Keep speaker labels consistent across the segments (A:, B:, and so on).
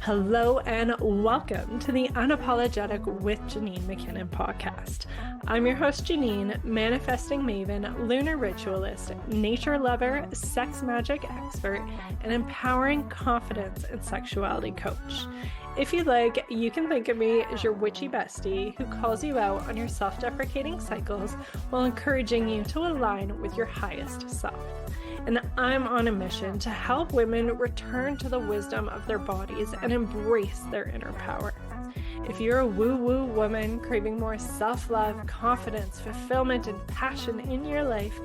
A: Hello and welcome to the Unapologetic with Janine McKinnon podcast. I'm your host Janine, manifesting maven, lunar ritualist, nature lover, sex magic expert, and empowering confidence and sexuality coach. If you'd like, you can think of me as your witchy bestie who calls you out on your self-deprecating cycles while encouraging you to align with your highest self. And I'm on a mission to help women return to the wisdom of their bodies and embrace their inner power. If you're a woo-woo woman craving more self-love, confidence, fulfillment, and passion in your life,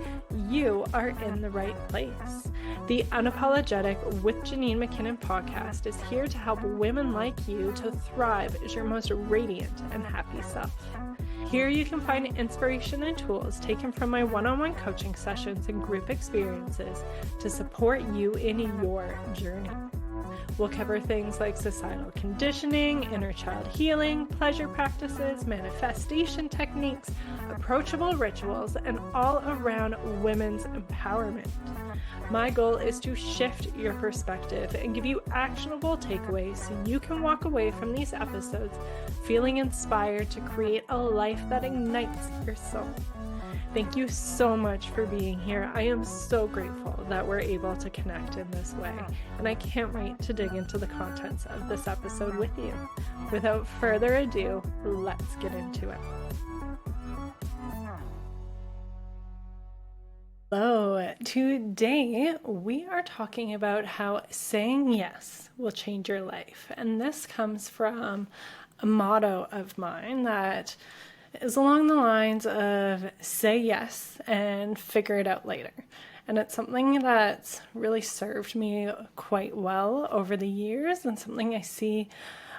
A: you are in the right place. The Unapologetic with Janine McKinnon podcast is here to help women like you to thrive as your most radiant and happy self. Here you can find inspiration and tools taken from my one-on-one coaching sessions and group experiences to support you in your journey. We'll cover things like societal conditioning, inner child healing, pleasure practices, manifestation techniques, approachable rituals, and all around women's empowerment. My goal is to shift your perspective and give you actionable takeaways so you can walk away from these episodes feeling inspired to create a life that ignites your soul. Thank you so much for being here. I am so grateful that we're able to connect in this way, and I can't wait to dig into the contents of this episode with you. Without further ado, let's get into it. Hello, today we are talking about how saying yes will change your life. And this comes from a motto of mine that is along the lines of say yes and figure it out later. And it's something that's really served me quite well over the years and something I see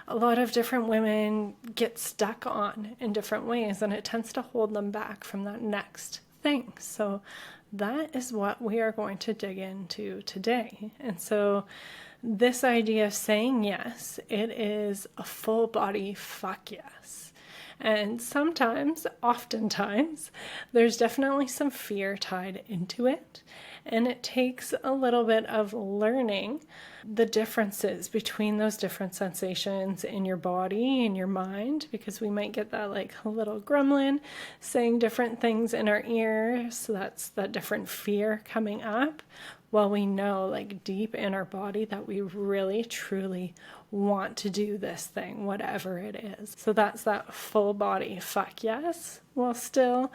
A: a lot of different women get stuck on in different ways, and it tends to hold them back from that next thing. So that is what we are going to dig into today. And so this idea of saying yes, it is a full body fuck yes. And oftentimes, there's definitely some fear tied into it. And it takes a little bit of learning the differences between those different sensations in your body and your mind, because we might get that like little gremlin saying different things in our ear. So that's that different fear coming up. While we know like deep in our body that we really truly want to do this thing, whatever it is. So that's that full body fuck yes, while still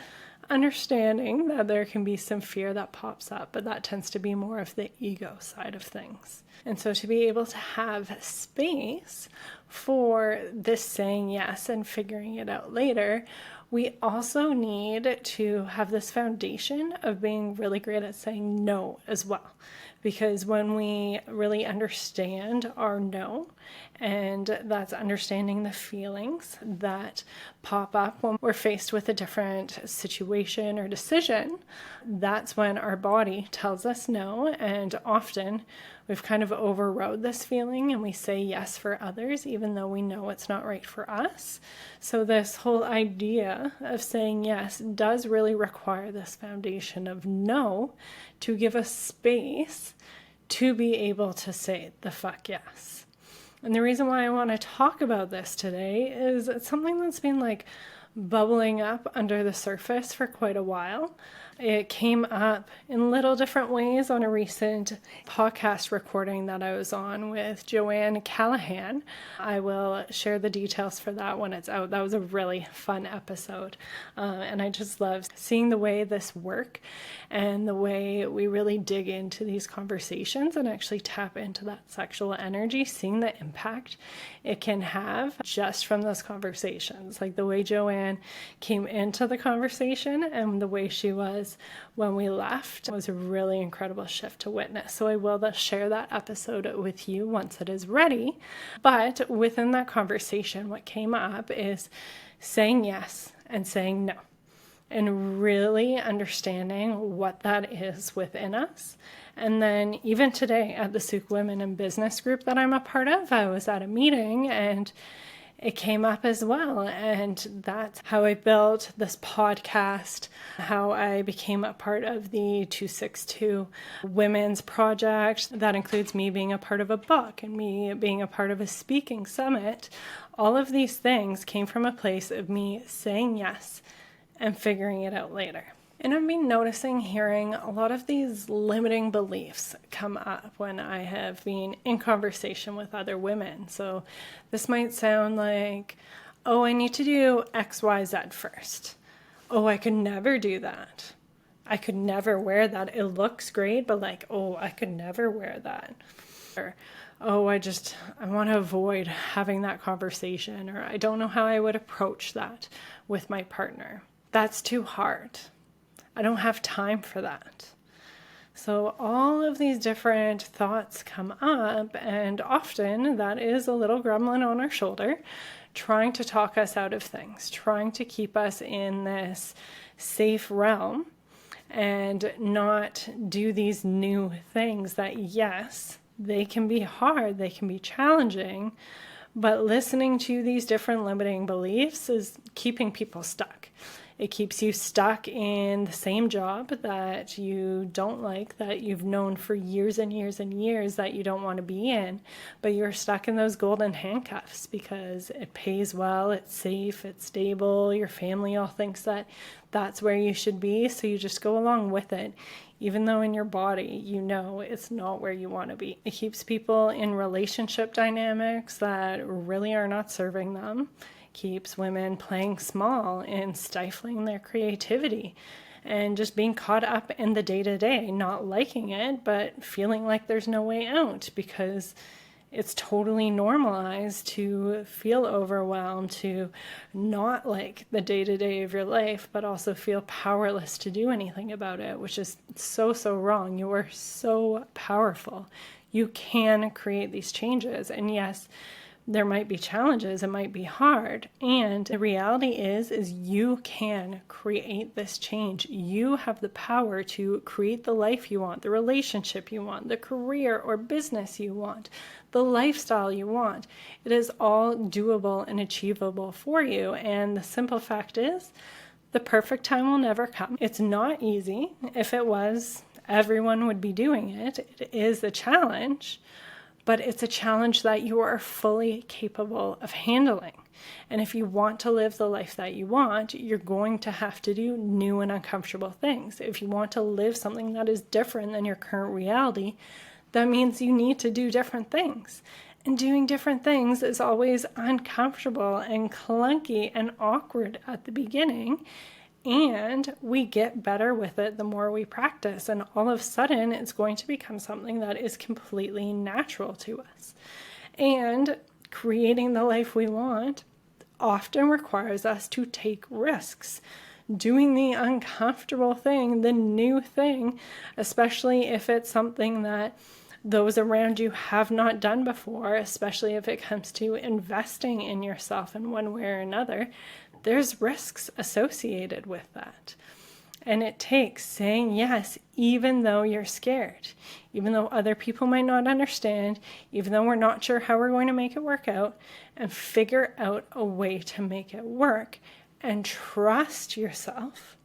A: understanding that there can be some fear that pops up, but that tends to be more of the ego side of things. And so to be able to have space for this saying yes and figuring it out later, we also need to have this foundation of being really great at saying no as well. Because when we really understand our no, and that's understanding the feelings that pop up when we're faced with a different situation or decision, that's when our body tells us no. And often we've kind of overrode this feeling and we say yes for others, even though we know it's not right for us. So this whole idea of saying yes does really require this foundation of no to give us space to be able to say the fuck yes. And the reason why I want to talk about this today is it's something that's been like bubbling up under the surface for quite a while. It came up in little different ways on a recent podcast recording that I was on with Joanne Callahan. I will share the details for that when it's out. That was a really fun episode. And I just love seeing the way this work and the way we really dig into these conversations and actually tap into that sexual energy, seeing the impact it can have just from those conversations. Like the way Joanne came into the conversation and the way she was when we left was a really incredible shift to witness. So I will share that episode with you once it is ready. But within that conversation, what came up is saying yes and saying no, and really understanding what that is within us. And then even today at the Souk Women in Business group that I'm a part of, I was at a meeting and it came up as well. And that's how I built this podcast, how I became a part of the 262 Women's Project. That includes me being a part of a book and me being a part of a speaking summit. All of these things came from a place of me saying yes and figuring it out later. And I've been noticing, hearing a lot of these limiting beliefs come up when I have been in conversation with other women. So this might sound like, oh, I need to do X, Y, Z first. Oh, I could never do that. I could never wear that. It looks great, but like, oh, I could never wear that. Or, oh, I want to avoid having that conversation, or I don't know how I would approach that with my partner. That's too hard. I don't have time for that. So all of these different thoughts come up, and often that is a little gremlin on our shoulder trying to talk us out of things, trying to keep us in this safe realm and not do these new things that, yes, they can be hard, they can be challenging, but listening to these different limiting beliefs is keeping people stuck. It keeps you stuck in the same job that you don't like, that you've known for years and years and years that you don't want to be in, but you're stuck in those golden handcuffs because it pays well, it's safe, it's stable, your family all thinks that that's where you should be, so you just go along with it, even though in your body you know it's not where you want to be. It keeps people in relationship dynamics that really are not serving them. Keeps women playing small and stifling their creativity and just being caught up in the day-to-day, not liking it, but feeling like there's no way out because it's totally normalized to feel overwhelmed, to not like the day-to-day of your life, but also feel powerless to do anything about it, which is so, so wrong. You are so powerful. You can create these changes. And yes, there might be challenges, it might be hard, and the reality is you can create this change. You have the power to create the life you want, the relationship you want, the career or business you want, the lifestyle you want. It is all doable and achievable for you, and the simple fact is the perfect time will never come. It's not easy. If it was, everyone would be doing it. It is a challenge. But it's a challenge that you are fully capable of handling. And if you want to live the life that you want, you're going to have to do new and uncomfortable things. If you want to live something that is different than your current reality, that means you need to do different things. And doing different things is always uncomfortable and clunky and awkward at the beginning. And we get better with it the more we practice. And all of a sudden, it's going to become something that is completely natural to us. And creating the life we want often requires us to take risks. Doing the uncomfortable thing, the new thing, especially if it's something that those around you have not done before, especially if it comes to investing in yourself in one way or another, there's risks associated with that. And it takes saying yes, even though you're scared, even though other people might not understand, even though we're not sure how we're going to make it work out, and figure out a way to make it work and trust yourself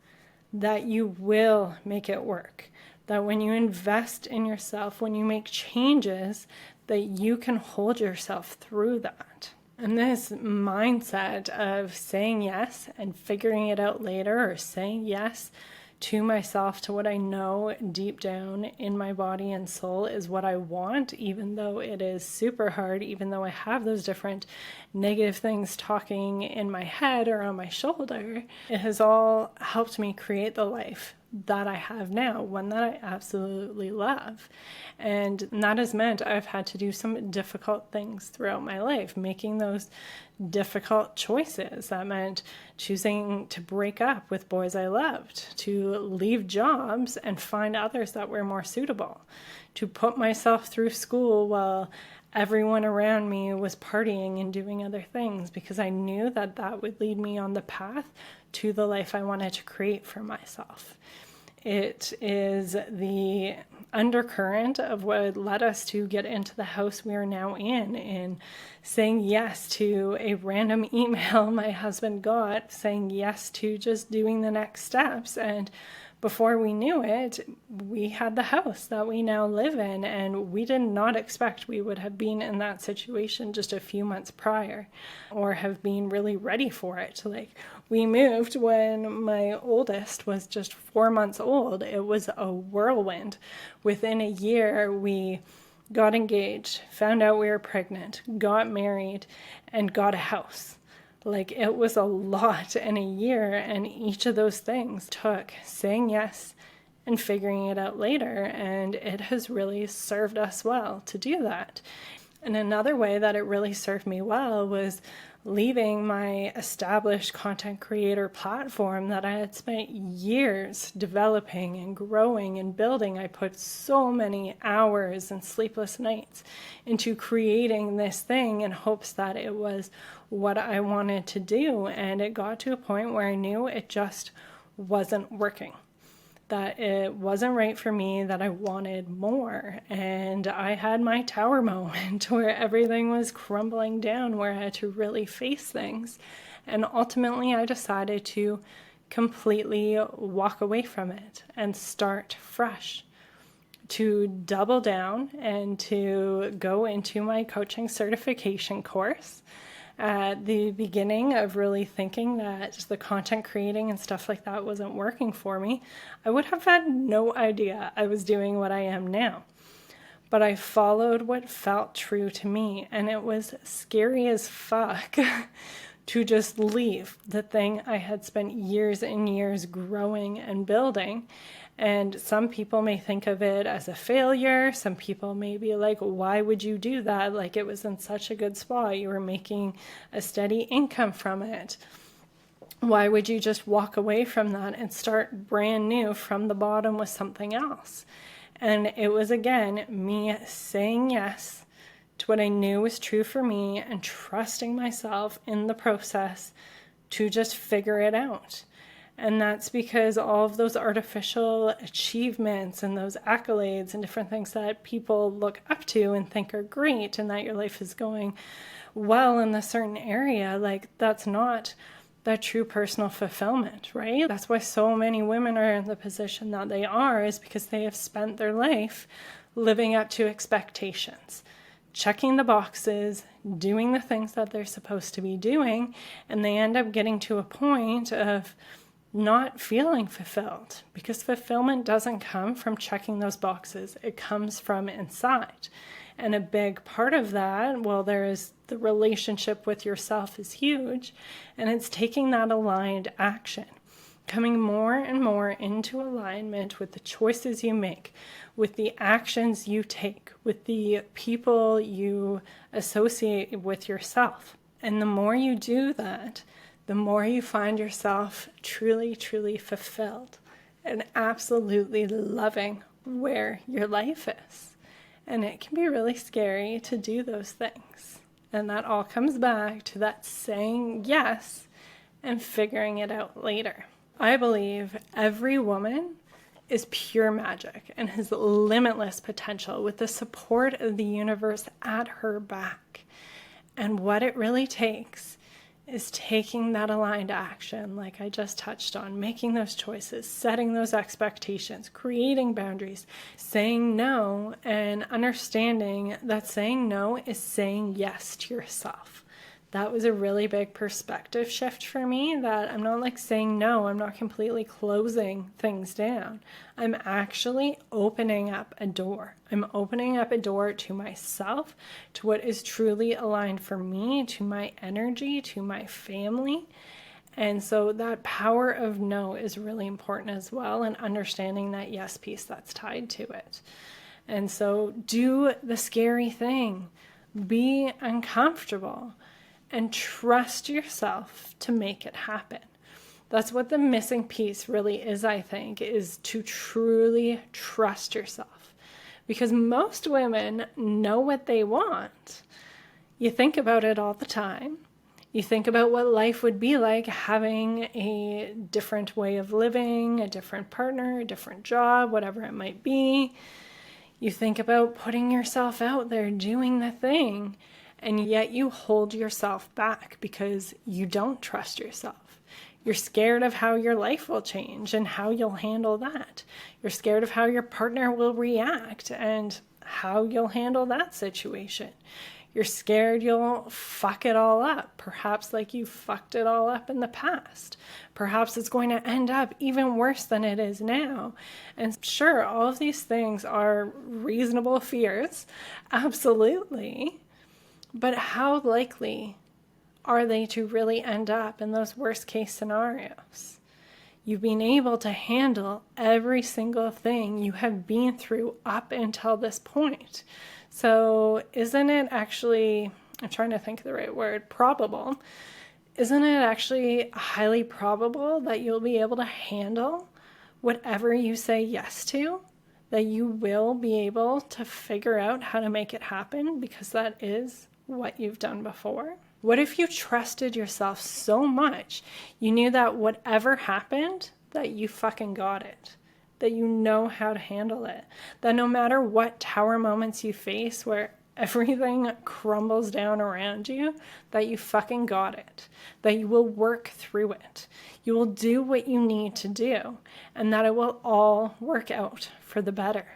A: that you will make it work. That when you invest in yourself, when you make changes, that you can hold yourself through that. And this mindset of saying yes and figuring it out later, or saying yes to myself, to what I know deep down in my body and soul is what I want, even though it is super hard, even though I have those different negative things talking in my head or on my shoulder, it has all helped me create the life that I have now, one that I absolutely love. And that has meant I've had to do some difficult things throughout my life, making those difficult choices. That meant choosing to break up with boys I loved, to leave jobs and find others that were more suitable, to put myself through school while everyone around me was partying and doing other things, because I knew that that would lead me on the path to the life I wanted to create for myself. It is the undercurrent of what led us to get into the house we are now in saying yes to a random email my husband got, saying yes to just doing the next steps. And before we knew it, we had the house that we now live in, and we did not expect we would have been in that situation just a few months prior or have been really ready for it. Like, we moved when my oldest was just 4 months old. It was a whirlwind. Within a year, we got engaged, found out we were pregnant, got married, and got a house. Like, it was a lot in a year, and each of those things took saying yes and figuring it out later, and it has really served us well to do that. And another way that it really served me well was leaving my established content creator platform that I had spent years developing and growing and building. I put so many hours and sleepless nights into creating this thing in hopes that it was what I wanted to do. And it got to a point where I knew it just wasn't working, that it wasn't right for me, that I wanted more. And I had my tower moment where everything was crumbling down, where I had to really face things. And ultimately, I decided to completely walk away from it and start fresh, to double down and to go into my coaching certification course. At the beginning of really thinking that the content creating and stuff like that wasn't working for me, I would have had no idea I was doing what I am now. But I followed what felt true to me, and it was scary as fuck to just leave the thing I had spent years and years growing and building. And some people may think of it as a failure. Some people may be like, why would you do that? Like, it was in such a good spot. You were making a steady income from it. Why would you just walk away from that and start brand new from the bottom with something else? And it was, again, me saying yes to what I knew was true for me and trusting myself in the process to just figure it out. And that's because all of those artificial achievements and those accolades and different things that people look up to and think are great and that your life is going well in a certain area, like, that's not that true personal fulfillment, right? That's why so many women are in the position that they are, is because they have spent their life living up to expectations, checking the boxes, doing the things that they're supposed to be doing, and they end up getting to a point of not feeling fulfilled, because fulfillment doesn't come from checking those boxes. It comes from inside. And a big part of that, well, there is the relationship with yourself is huge, and it's taking that aligned action, coming more and more into alignment with the choices you make, with the actions you take, with the people you associate with yourself. And the more you do that, the more you find yourself truly, truly fulfilled and absolutely loving where your life is. And it can be really scary to do those things. And that all comes back to that saying yes and figuring it out later. I believe every woman is pure magic and has limitless potential with the support of the universe at her back. And what it really takes is taking that aligned action, like I just touched on, making those choices, setting those expectations, creating boundaries, saying no, and understanding that saying no is saying yes to yourself. That was a really big perspective shift for me, that I'm not like saying no, I'm not completely closing things down. I'm actually opening up a door. I'm opening up a door to myself, to what is truly aligned for me, to my energy, to my family. And so that power of no is really important as well, and understanding that yes piece that's tied to it. And so do the scary thing. Be uncomfortable. And trust yourself to make it happen. That's what the missing piece really is, I think, is to truly trust yourself. Because most women know what they want. You think about it all the time. You think about what life would be like having a different way of living, a different partner, a different job, whatever it might be. You think about putting yourself out there, doing the thing, and yet you hold yourself back because you don't trust yourself. You're scared of how your life will change and how you'll handle that. You're scared of how your partner will react and how you'll handle that situation. You're scared you'll fuck it all up, perhaps like you fucked it all up in the past. Perhaps it's going to end up even worse than it is now. And sure, all of these things are reasonable fears, absolutely. But how likely are they to really end up in those worst case scenarios? You've been able to handle every single thing you have been through up until this point. So isn't it actually, I'm trying to think of the right word, probable, isn't it actually highly probable that you'll be able to handle whatever you say yes to? That you will be able to figure out how to make it happen because that is what you've done before? What if you trusted yourself so much you knew that whatever happened, that you fucking got it? That you know how to handle it? That no matter what tower moments you face where everything crumbles down around you, that you fucking got it? That you will work through it? You will do what you need to do, and that it will all work out for the better?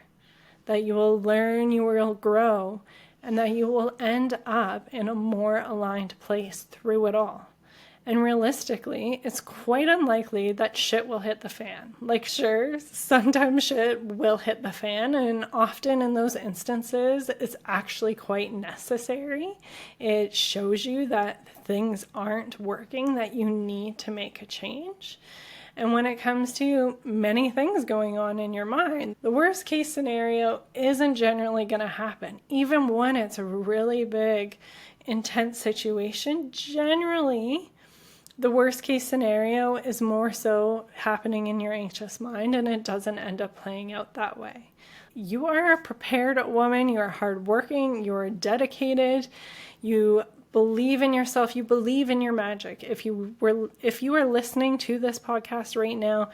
A: That you will learn, you will grow, and that you will end up in a more aligned place through it all. And realistically, it's quite unlikely that shit will hit the fan. Like, sure, sometimes shit will hit the fan, and often in those instances, it's actually quite necessary. It shows you that things aren't working, that you need to make a change. And when it comes to many things going on in your mind, the worst case scenario isn't generally going to happen. Even when it's a really big, intense situation, generally, the worst case scenario is more so happening in your anxious mind, and it doesn't end up playing out that way. You are a prepared woman, you are hardworking, you are dedicated, you believe in yourself, you believe in your magic. If you are listening to this podcast right now,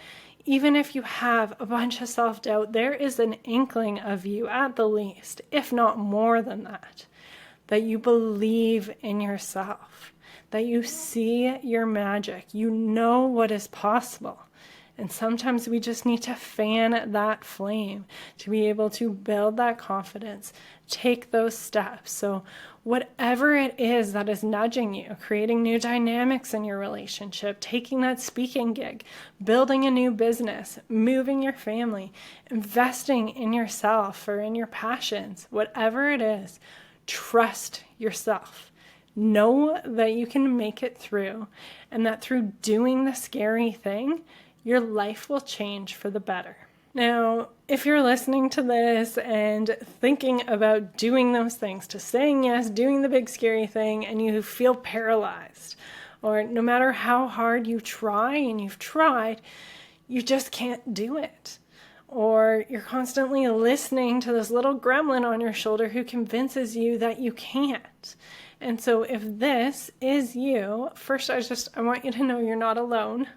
A: even if you have a bunch of self-doubt, there is an inkling of you at the least, if not more than that you believe in yourself, that you see your magic, you know what is possible. And sometimes we just need to fan that flame to be able to build that confidence, take those steps. So whatever it is that is nudging you, creating new dynamics in your relationship, taking that speaking gig, building a new business, moving your family, investing in yourself or in your passions, whatever it is, trust yourself. Know that you can make it through, and that through doing the scary thing, your life will change for the better. Now, if you're listening to this and thinking about doing those things, to saying yes, doing the big scary thing, and you feel paralyzed, or no matter how hard you try and you've tried, you just can't do it. Or you're constantly listening to this little gremlin on your shoulder who convinces you that you can't. And so if this is you, first I want you to know you're not alone.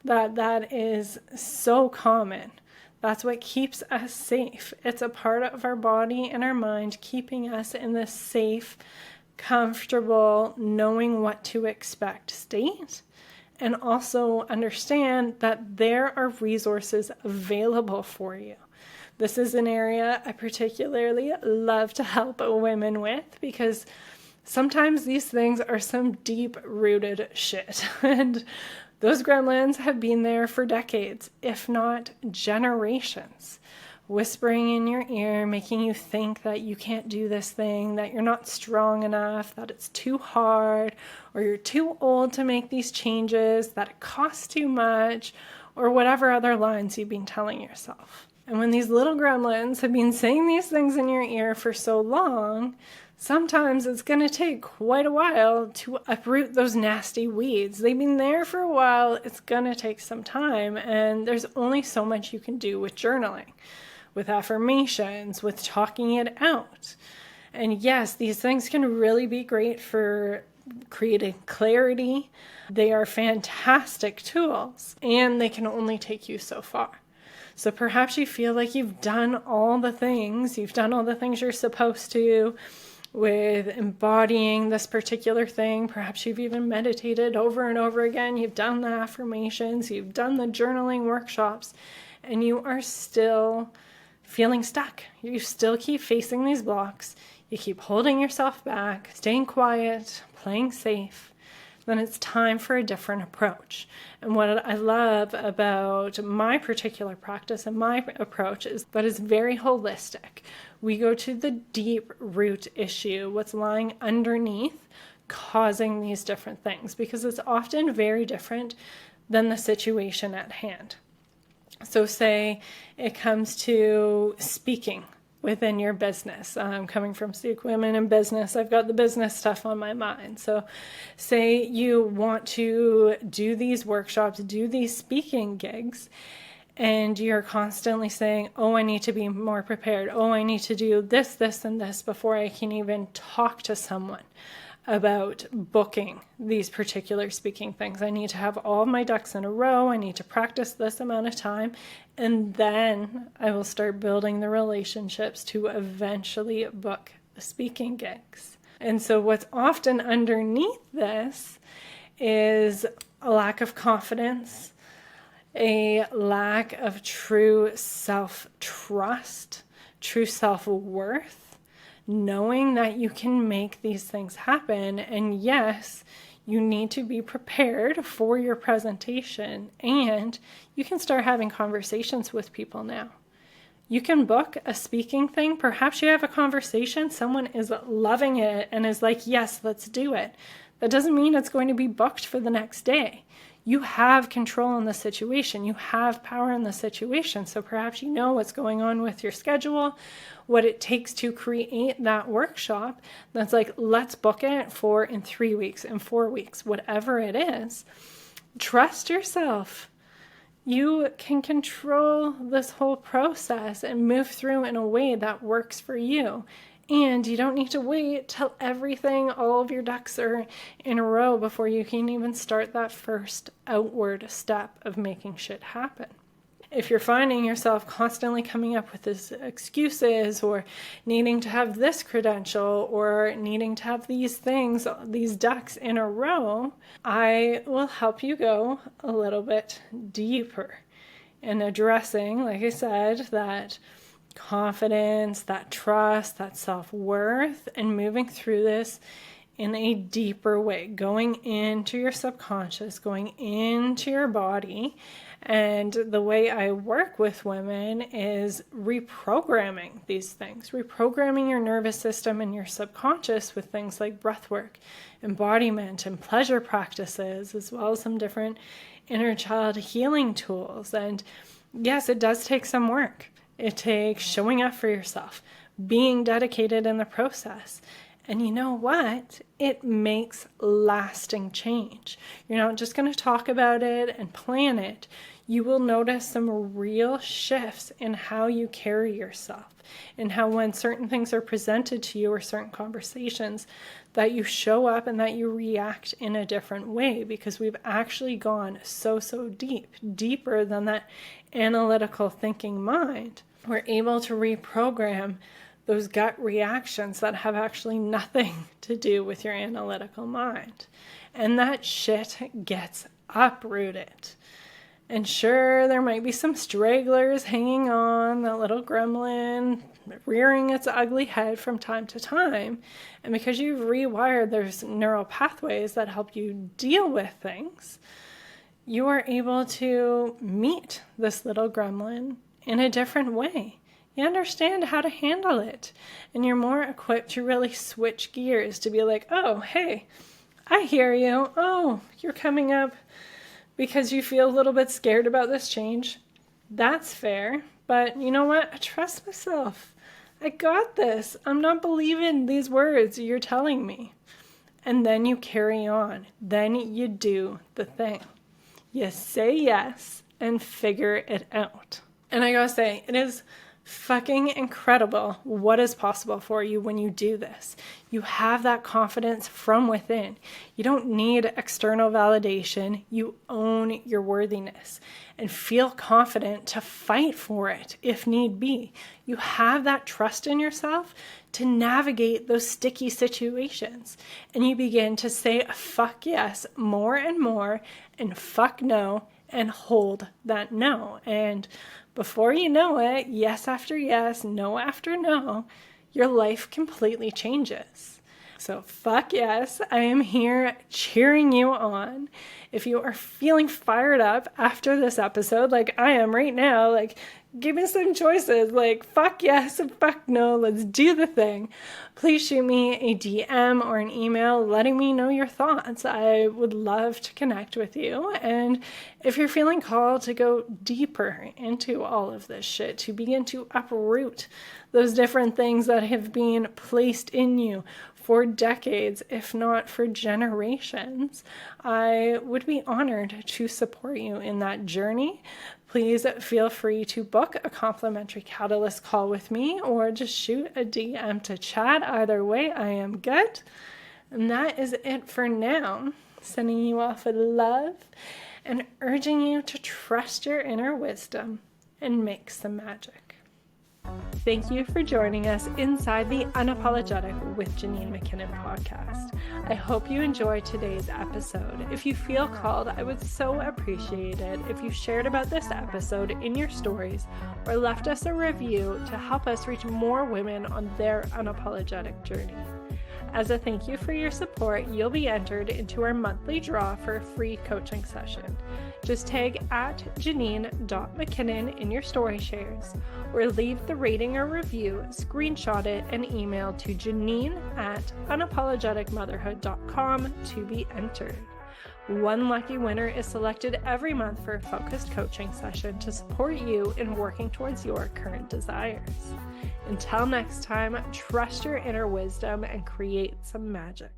A: That is so common. That's what keeps us safe. It's a part of our body and our mind keeping us in this safe, comfortable, knowing what to expect state. And also understand that there are resources available for you. This is an area I particularly love to help women with, because sometimes these things are some deep-rooted shit. And those gremlins have been there for decades, if not generations, whispering in your ear, making you think that you can't do this thing, that you're not strong enough, that it's too hard, or you're too old to make these changes, that it costs too much, or whatever other lines you've been telling yourself. And when these little gremlins have been saying these things in your ear for so long, sometimes it's going to take quite a while to uproot those nasty weeds. They've been there for a while. It's going to take some time, and there's only so much you can do with journaling, with affirmations, with talking it out. And yes, these things can really be great for creating clarity. They are fantastic tools, and they can only take you so far. So perhaps you feel like you've done all the things you're supposed to with embodying this particular thing. Perhaps you've even meditated over and over again. You've done the affirmations, you've done the journaling workshops, and you are still feeling stuck. You still keep facing these blocks. You keep holding yourself back, staying quiet, playing safe. Then it's time for a different approach. And what I love about my particular practice and my approach is that it's very holistic. We go to the deep root issue, what's lying underneath causing these different things, because it's often very different than the situation at hand. So say it comes to speaking within your business. I'm coming from Sikh Women in Business. I've got the business stuff on my mind. So say you want to do these workshops, do these speaking gigs, and you're constantly saying, oh, I need to be more prepared. Oh, I need to do this, this, and this before I can even talk to someone about booking these particular speaking things. I need to have all my ducks in a row. I need to practice this amount of time. And then I will start building the relationships to eventually book the speaking gigs. And so what's often underneath this is a lack of confidence, a lack of true self-trust, true self-worth, knowing that you can make these things happen. And yes, you need to be prepared for your presentation, and you can start having conversations with people now. You can book a speaking thing. Perhaps you have a conversation, someone is loving it and is like, yes, let's do it. That doesn't mean it's going to be booked for the next day. You have control in the situation. You have power in the situation. So perhaps you know what's going on with your schedule, what it takes to create that workshop. That's like, let's book it for in 3 weeks, in 4 weeks, whatever it is. Trust yourself. You can control this whole process and move through in a way that works for you. And you don't need to wait till all of your ducks are in a row before you can even start that first outward step of making shit happen. If you're finding yourself constantly coming up with these excuses or needing to have this credential or needing to have these things, these ducks in a row, I will help you go a little bit deeper in addressing, like I said, that confidence, that trust, that self-worth, and moving through this in a deeper way, going into your subconscious, going into your body. And the way I work with women is reprogramming these things, reprogramming your nervous system and your subconscious with things like breath work, embodiment, and pleasure practices, as well as some different inner child healing tools. And yes, it does take some work. It takes showing up for yourself, being dedicated in the process. And you know what? It makes lasting change. You're not just going to talk about it and plan it. You will notice some real shifts in how you carry yourself, and how when certain things are presented to you or certain conversations, that you show up and that you react in a different way, because we've actually gone so deep, deeper than that analytical thinking mind. We're able to reprogram those gut reactions that have actually nothing to do with your analytical mind. And that shit gets uprooted. And sure, there might be some stragglers hanging on, that little gremlin rearing its ugly head from time to time. And because you've rewired those neural pathways that help you deal with things, you are able to meet this little gremlin in a different way. You understand how to handle it, and you're more equipped to really switch gears to be like, oh, hey, I hear you. Oh, you're coming up because you feel a little bit scared about this change. That's fair, but you know what? I trust myself. I got this. I'm not believing these words you're telling me. And then you carry on. Then you do the thing. You say yes and figure it out. And I gotta say, it is fucking incredible what is possible for you when you do this. You have that confidence from within. You don't need external validation. You own your worthiness and feel confident to fight for it if need be. You have that trust in yourself to navigate those sticky situations. And you begin to say fuck yes more and more, and fuck no, and hold that no. And before you know it, yes after yes, no after no, your life completely changes. So fuck yes, I am here cheering you on. If you are feeling fired up after this episode, like I am right now, like give me some choices, like fuck yes and fuck no, let's do the thing. Please shoot me a DM or an email letting me know your thoughts. I would love to connect with you. And if you're feeling called to go deeper into all of this shit, to begin to uproot those different things that have been placed in you for decades, if not for generations, I would be honored to support you in that journey. Please feel free to book a complimentary Catalyst call with me or just shoot a DM to chat. Either way, I am good. And that is it for now. Sending you off with love and urging you to trust your inner wisdom and make some magic. Thank you for joining us inside the Unapologetic with Janine McKinnon podcast. I hope you enjoyed today's episode. If you feel called, I would so appreciate it if you shared about this episode in your stories or left us a review to help us reach more women on their unapologetic journey. As a thank you for your support, you'll be entered into our monthly draw for a free coaching session. Just tag at Janine.McKinnon in your story shares, or leave the rating or review, screenshot it, and email to Janine@unapologeticmotherhood.com to be entered. One lucky winner is selected every month for a focused coaching session to support you in working towards your current desires. Until next time, trust your inner wisdom and create some magic.